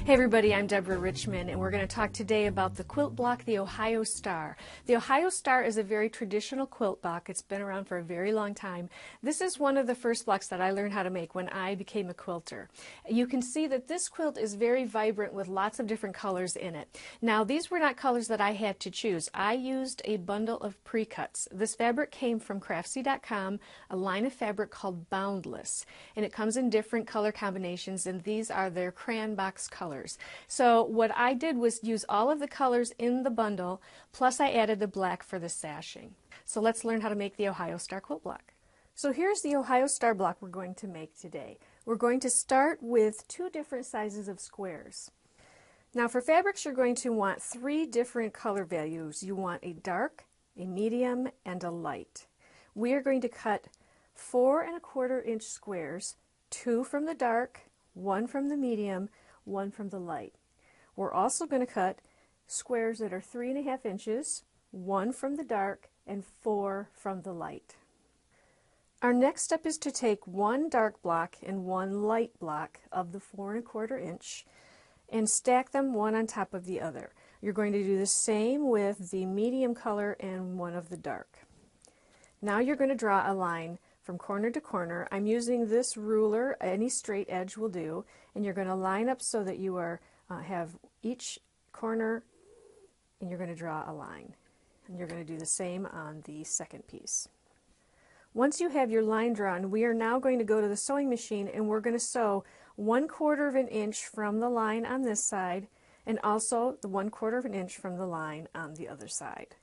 Hey everybody, I'm Deborah Richmond, and we're going to talk today about the quilt block, the Ohio Star. The Ohio Star is a very traditional quilt block. It's been around for a very long time. This is one of the first blocks that I learned how to make when I became a quilter. You can see that this quilt is very vibrant with lots of different colors in it. Now, these were not colors that I had to choose. I used a bundle of pre-cuts. This fabric came from Craftsy.com, a line of fabric called Boundless, and it comes in different color combinations, and these are their Crayon Box colors. So what I did was use all of the colors in the bundle, plus I added the black for the sashing. So let's learn how to make the Ohio Star quilt block. So here's the Ohio Star block we're going to make today. We're going to start with 2 different sizes of squares. Now for fabrics, you're going to want 3 different color values. You want a dark, a medium, and a light. We are going to cut 4 1/4 inch squares, 2 from the dark, 1 from the medium, 1 from the light. We're also going to cut squares that are 3 1/2 inches, 1 from the dark, and 4 from the light. Our next step is to take 1 dark block and 1 light block of the 4 1/4 inch and stack them one on top of the other. You're going to do the same with the medium color and one of the dark. Now you're going to draw a line from corner to corner. I'm using this ruler, any straight edge will do, and you're going to line up so that you have each corner, and you're going to draw a line. And you're going to do the same on the second piece. Once you have your line drawn, we are now going to go to the sewing machine, and we're going to sew 1/4 inch from the line on this side, and also the 1/4 inch from the line on the other side.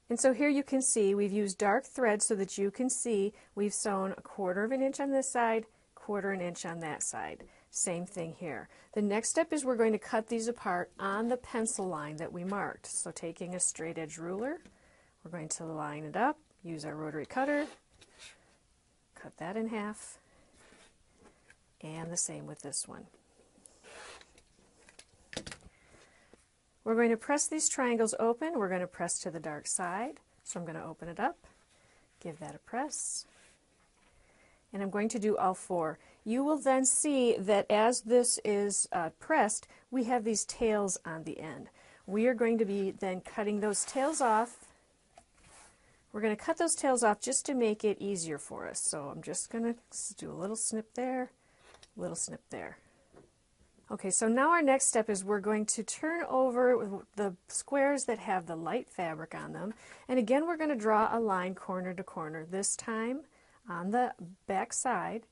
And so here you can see we've used dark thread so that you can see we've sewn 1/4 inch on this side, 1/4 inch on that side. Same thing here. The next step is we're going to cut these apart on the pencil line that we marked. So taking a straight edge ruler, we're going to line it up, use our rotary cutter, cut that in half, and the same with this one. We're going to press these triangles open. We're going to press to the dark side. So I'm going to open it up, give that a press, and I'm going to do all 4. You will then see that as this is pressed, we have these tails on the end. We are going to be then cutting those tails off. We're going to cut those tails off just to make it easier for us. So I'm just going to do a little snip there, a little snip there. Okay, so now our next step is we're going to turn over the squares that have the light fabric on them, and again we're going to draw a line corner to corner, this time on the back side,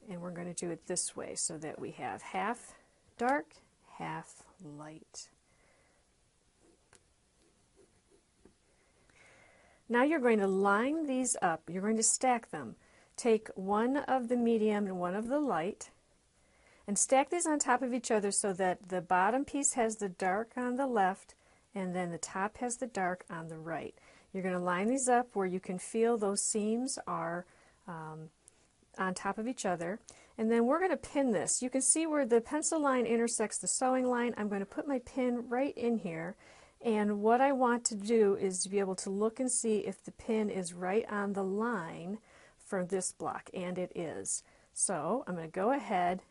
and we're going to do it this way so that we have half dark, half light. Now you're going to line these up, you're going to stack them. Take 1 of the medium and 1 of the light, and stack these on top of each other so that the bottom piece has the dark on the left and then the top has the dark on the right. You're going to line these up where you can feel those seams are on top of each other, and then we're going to pin this. You can see where the pencil line intersects the sewing line. I'm going to put my pin right in here, and what I want to do is to be able to look and see if the pin is right on the line for this block, and it is. So I'm going to go ahead,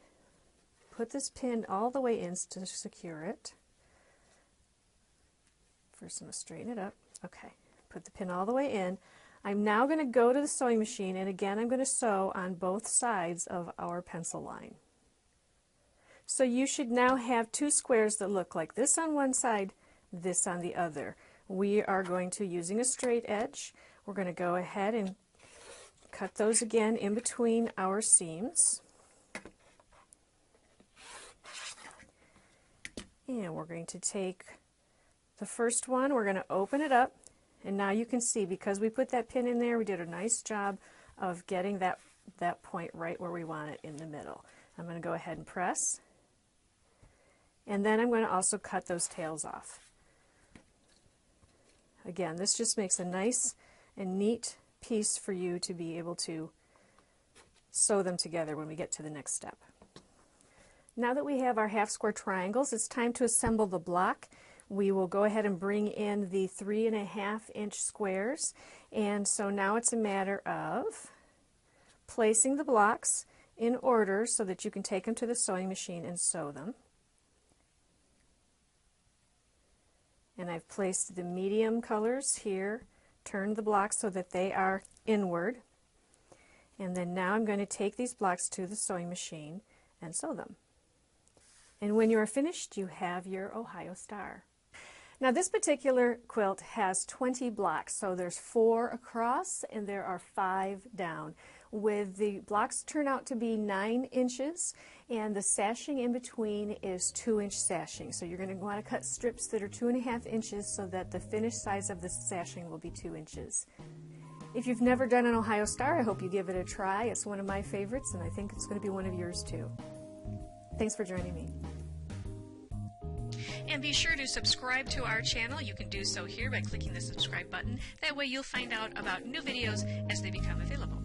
put this pin all the way in to secure it. First I'm going to straighten it up. Okay, put the pin all the way in. I'm now going to go to the sewing machine, and again I'm going to sew on both sides of our pencil line. So you should now have 2 squares that look like this on one side, this on the other. We are going to, using a straight edge, we're going to go ahead and cut those again in between our seams. And we're going to take the first one, we're going to open it up, and now you can see because we put that pin in there, we did a nice job of getting that point right where we want it in the middle. I'm going to go ahead and press, and then I'm going to also cut those tails off. Again, this just makes a nice and neat piece for you to be able to sew them together when we get to the next step. Now that we have our half square triangles, it's time to assemble the block. We will go ahead and bring in the 3 1/2 inch squares, and so now it's a matter of placing the blocks in order so that you can take them to the sewing machine and sew them. And I've placed the medium colors here, turned the blocks so that they are inward. And then now I'm going to take these blocks to the sewing machine and sew them. And when you are finished, you have your Ohio Star. Now this particular quilt has 20 blocks, so there's 4 across and there are 5 down. With the blocks turn out to be 9 inches, and the sashing in between is 2-inch sashing. So you're going to want to cut strips that are 2.5 inches so that the finished size of the sashing will be 2 inches. If you've never done an Ohio Star, I hope you give it a try. It's one of my favorites, and I think it's going to be one of yours too. Thanks for joining me. And be sure to subscribe to our channel. You can do so here by clicking the subscribe button. That way you'll find out about new videos as they become available.